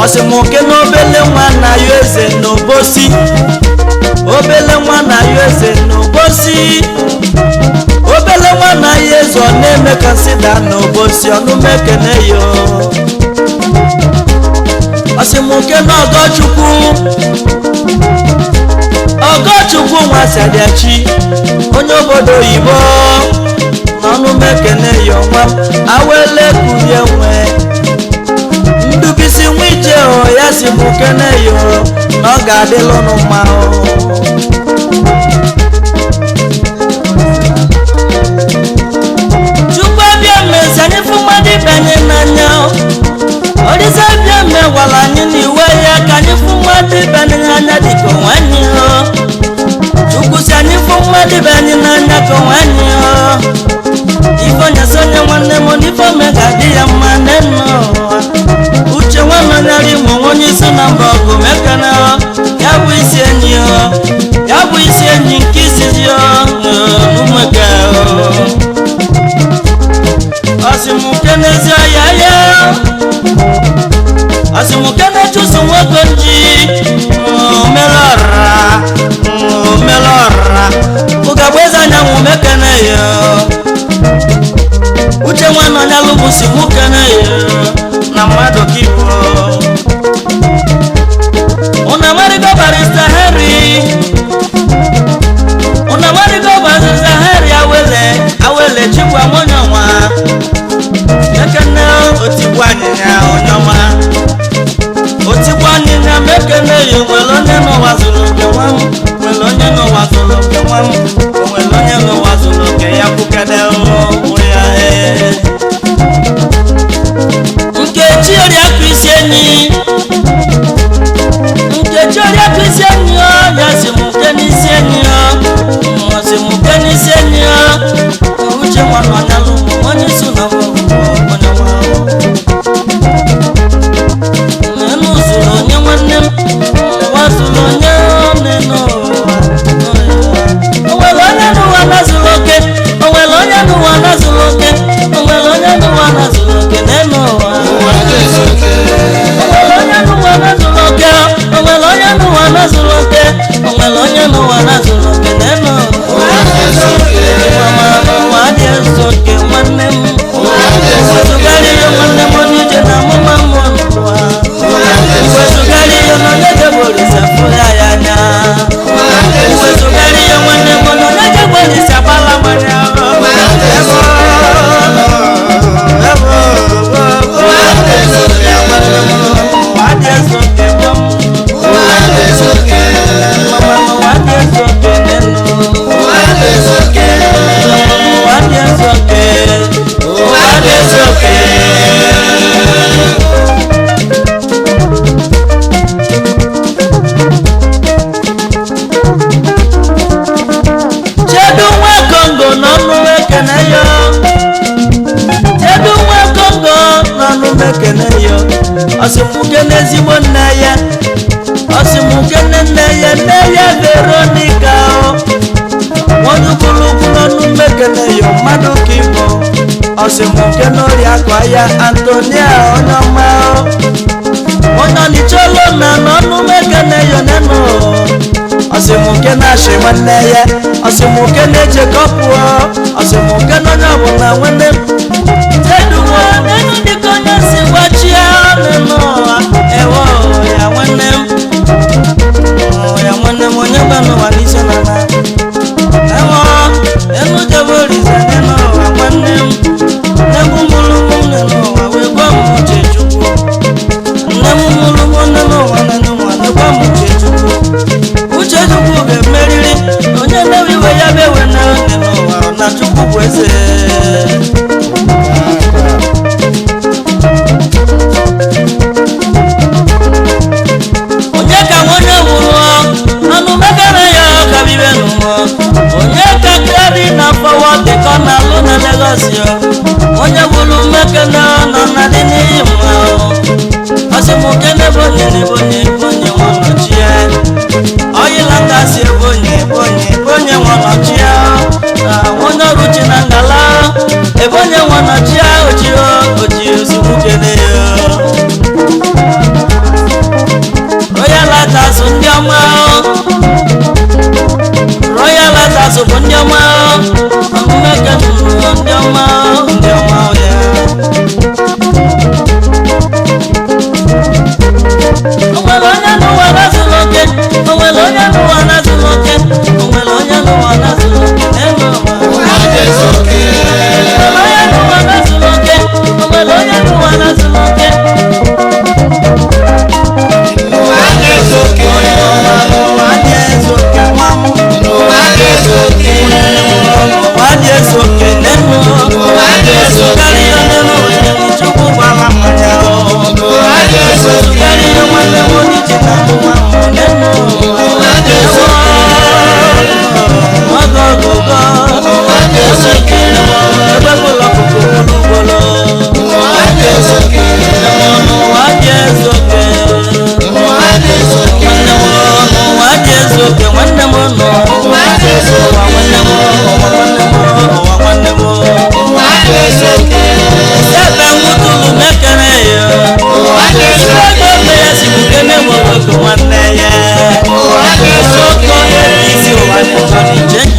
Osimoke n'obele nwa na yo eze n'obosi, obele nwa na yo eze n'obosi. me consider no bosi onu mekene yo osimuke na Ogochukwu nwa Sadiachi onye obodo oyibo n'ọnụ mekene yo nwa awele kurie nwe ndubisi nwije o ya si mukene yo na ọ ga-adịlụ n'ụma Chukwu abịa mezi anyị fụ mmadụ ibe anyị n'anya Olise abịa mewala anyị n'iwe ya ka anyị fụ mmadụ ibe anyị n'anya dịka onwe anyị Chukwu si anyị fụ mmadụ ibe anyị n'anya ka onwe anyị Ife onye si onye nwanne m n'ife omega dị ya mma n'enu Uche nwanne nyara imo onye isi na mba ọgụ mekana ya bụ isi enyi ya bụ isi enyi nke izizi n'ụmụaka Asimuke n'ezi ọya ya Asimuke na-echusu nwoke nji melọra Ugagbe eze anyanwụ mekene ya Uche nwanne onye alụbụsi mukene ya na mmadụ kibo Unamarigo barista Henry awele chikwa monyanwa Mekene otigwa nyinya onyoma Otigwa nyinya mekene yo welonye no wazulu ke wam Welonye no wazulu ke wam Welonye no wazulu ke ya kukede oya Nkechi oria Kristiani Nkechi oria Kristiani ya simuke nisieni Simuke nisieni Uche mwana nyalu Mwani suna mwana Nenu zulo nye mwanem Wazulo nye neno Owelonya nuwana zuloke Owelonya nuwana zuloke Owelonya nuwana zuloke neno Owelonya nuwana zuloke Owelonya nuwana zuloke Owelonya nuwana zuloke neno Asimuke n'ezigbo nne ya Asimuke nne ya Veronica Nwanyị ugwulugwu n'ọnụ mekene ya mmadụ ka ibo Asimuke n'ori akwa ya Antonia Onyoma Onye ọnịchọlụ na n'ọnụ mekene ya nenu Asimuke na-ashị nwanne ya Asimuke na-echekọpụ Asimuke n'onye ọbụla nwanne m Teduwo nenu dịka onye si gwachia Ewo ya nwannem onye gbanu waliso nana Ewo enu jeboriza neno wa nwannem Nemu mulumu neno wa wegwa muche chukwu Nemu mulumu neno wa nenu wa wegwa muche chukwu Uche chukwu ga-emeriri onye newiwe ya bewe na neno wa na chukwu bụ eze Onye bulu mekene nọ na dị n'ihi mma Asimuke n'ebonye nwanọchie Oyilanga si ebonye nwanọchie Onye ọrụchi na ngala ebonye nwanọchie Oji Asimuke n'eyo Royal Atas ndị ọma Royal Atas bụ ndị ọma Mekene ndị ọma Johnny Jenny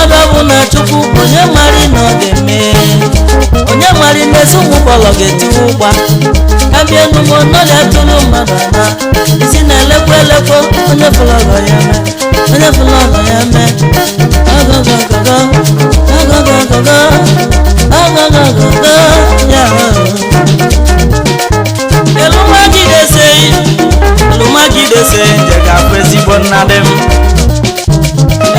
mmadụ bụ na chukwu onye mara na ọ ga-eme onye mara na-esi ụmụ bọlọ ga-etiwe ụgba kabịa enumo n'ọrịa tụrụ mmadụ na isi na-elekwa elekwa onye fụrụ ọgọ ya mee onye fụrụ ọgọ ya mee ọgọgọgọgọ ọgọgọgọgọ ọgọgọgọgọ ya elumagidese nje ga-afụ ezigbo nna dị m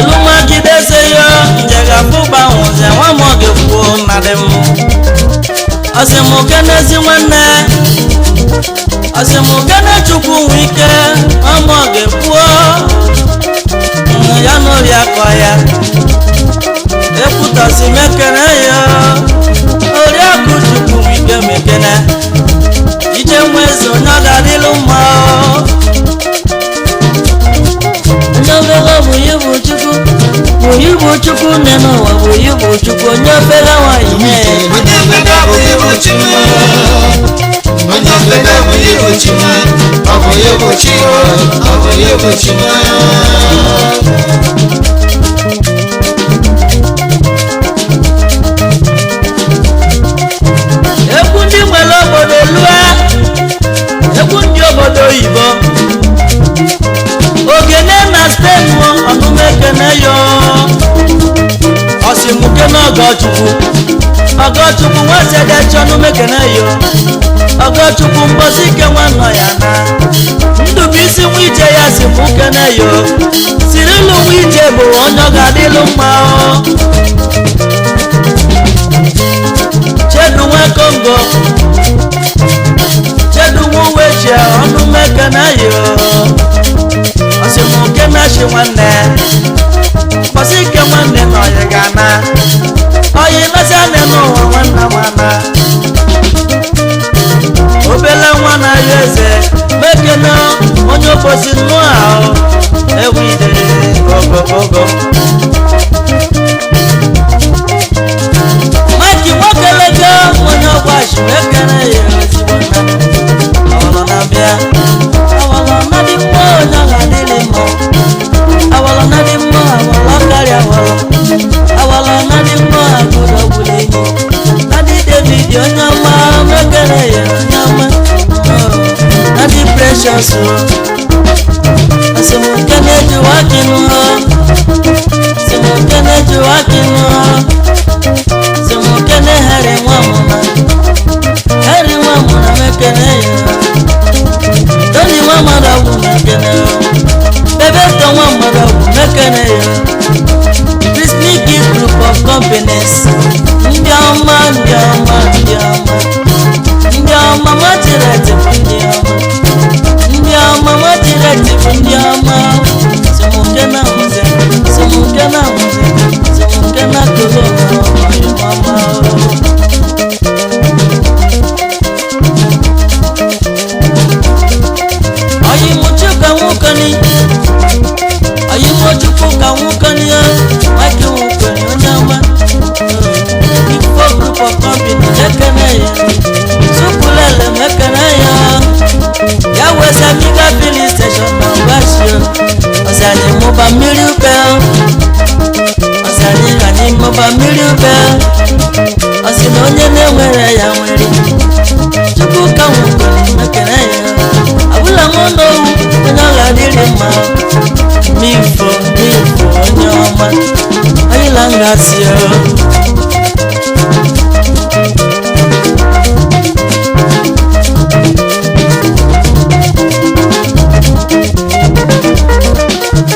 elumagidese yo nje ga-afụ gbanwụzie nwa m ọ ga-ekwuo nna dị m ọsịmụkenezi nwanne ọsịmụkene chukwu nwe ike nwa m ọ ga-ekwuo nnu ya n'ori akọ ya ekwutọsi mekene ya oriakụ chukwu nwe ike mekene ije nwezo onye ọ ga-adịlụ mma onye obere bụ yi bụ chukwu bụ yi bụ chukwu nne n'ụwa bụ yi bụ chukwu onye obere nwanyị mee onye obere bụ yi bụ chukwu onye obere bụ yi bụ chukwu ọ bụ yi bụ chukwu ọ bụ yi bụ chukwu egwu ndị nwere obodo lue egwu ndị obodo oyibo ogene na steeti ọnụmekene yo ọsịmụkene ọgọchukwu nwasedechi ọnụmekene yo ọgọchukwu mbosi ike nwanọ ya na ndụbụisi nwa ije ya si mụkene yo sirilu nwa ije bụ onye ọ ga-adịlụ mma chedu nwa kongo chedu nwa uwe ji ọnụmekene yo ọsịmụkene shi nwanne mbosi ike nwanne na ọyị ga-ana ọyị lọsị ane n'ụwa nwanna nwana obele nwa na ya eze mekene onye obosi nnụ ahụ ewu ide ogogogo maki nwokelego onye ọgwashi mekene ya ezigbo nna awọlọ na-abịa awọlọ na dị mma onye ọ ga-adịrị mma awọlọ na dị mma awọlọ karịa awọlọ na dị mma agụrụ ọgwụla enyi adị david onye ọma mekene ya onye ọma adị precious asemokene juwakinu asemokene juwakinu asemokene hari nwamuna mekene ya toni nwamadawu mekene bebeto nwamadawu mekene ya Prisniki group of companies ndị ọma matireti bụ ndị ọma matireti bụ ndị ọma semuke na nze semuke na korona ọyị mama ọyị mụchukwu nwukọni ọyị mụchukwu ka nwukọni ya mike nwukọni onye ọma Igbo group of company mekene ya sukulele mekene ya wesa miga filling station na ngwashio ọsani mụba mmiri ube ọsani anyị mụba mmiri ube ọsị na onye na-enwere ya nwere chukwu ka nwukọni mekene ya abụla m n'owu onye ọ ga-adịrị mma n'ifo onye ọma anyịla ngasị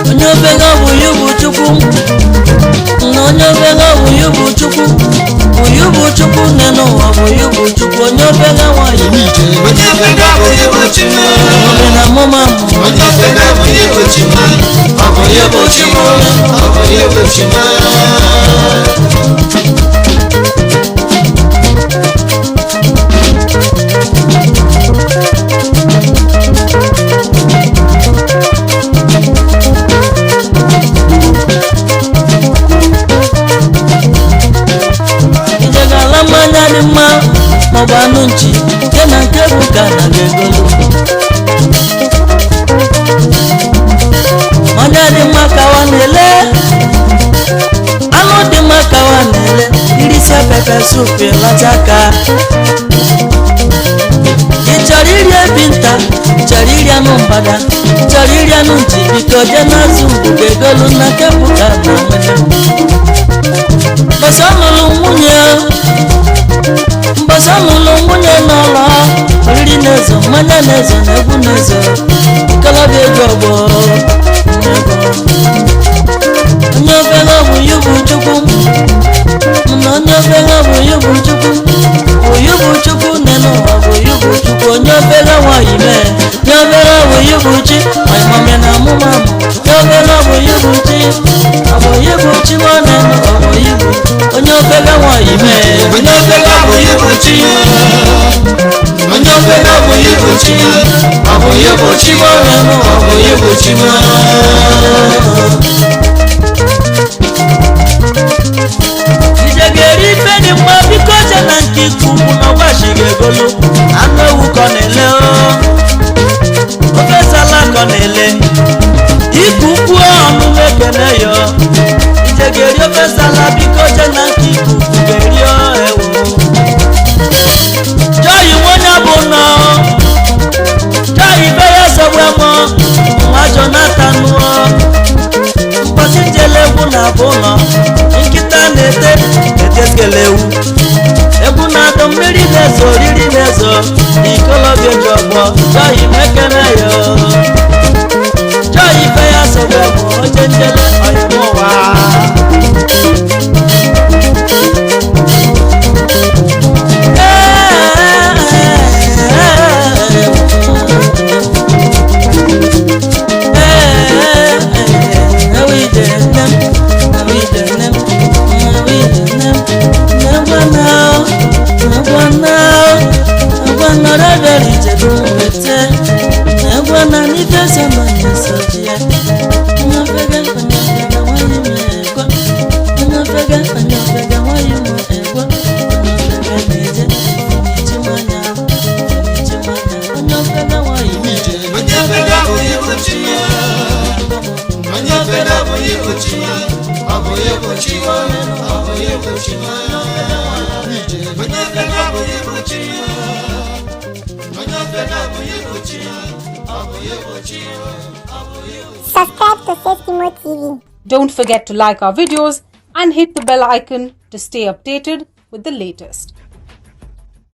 onye obere bụ ya bụ chukwu na onye obere bụ ya bụ chukwu nne n'ụwa bụ ya bụ chukwu onye obere nwanyị onye obere bụ yi bụ chukwu obi na mụma onye obere bụ yi bụ chukwu ọ bụ yi bụ chukwu ọ bụ yi bụ chukwu ijegala mmanya dị mma maọbụ anụ nchi nke na nke bụ ka na ga-egolu mmanya dị mma ka wa na-ele supu ịlachaka ị chọrọ iri ebinta chọrọ iri anụ mgbada chọrọ iri anụ nchi biko je n'azụ mgbe egolu na kepụta na nwere mbọsị ọlụlụ nwunye n'ụlọ oriri na-ezo mmanya na-ezo na egwu na-ezo ikolobịa ego ọgbọ onye obere ọbụ yubu chukwu na onye obere ọbụ yubu chukwu oyubu chukwu nenu ọbụ yubu chukwu onye obere nwanyị mee onye obere ọbụ yubu chi ọmụmị na amụmamụ onye obere ọbụ yubu chi ọbụ yubu chi nwanenu ọbụ yubu onye obere nwanyị mee onye obere ọbụ yubu chi onye obere ọbụ yubu chi ọbụ yubu chi nwanenu ọbụ yubu chi ijegeri ife dị mma biko je na nke ikwu ugwu na ọgbachighị egolu anụ ewu kọ na-ele ofe sala kọ na-ele ikwu ukwu ọnụnụ ekene yo ijegeri ofe sala biko je na nke ikwu ugwu ga-eri ewu joyi nwonya bụ nọ joyi be ya sogbu emo nwa Jonathan nụọ mkpọsi njele egwu na abụ ụlọ nkịta na-ete ewu egwu na-adọ mmiri na-ezo oriri na-ezo n'ikolobịa ji ọgbọ joyi mekere ya joyi be ya sogbu emo oche njele ọyịmụwa Subscribe to Sesimo TV. Don't forget to like our videos and hit the bell icon to stay updated with the latest.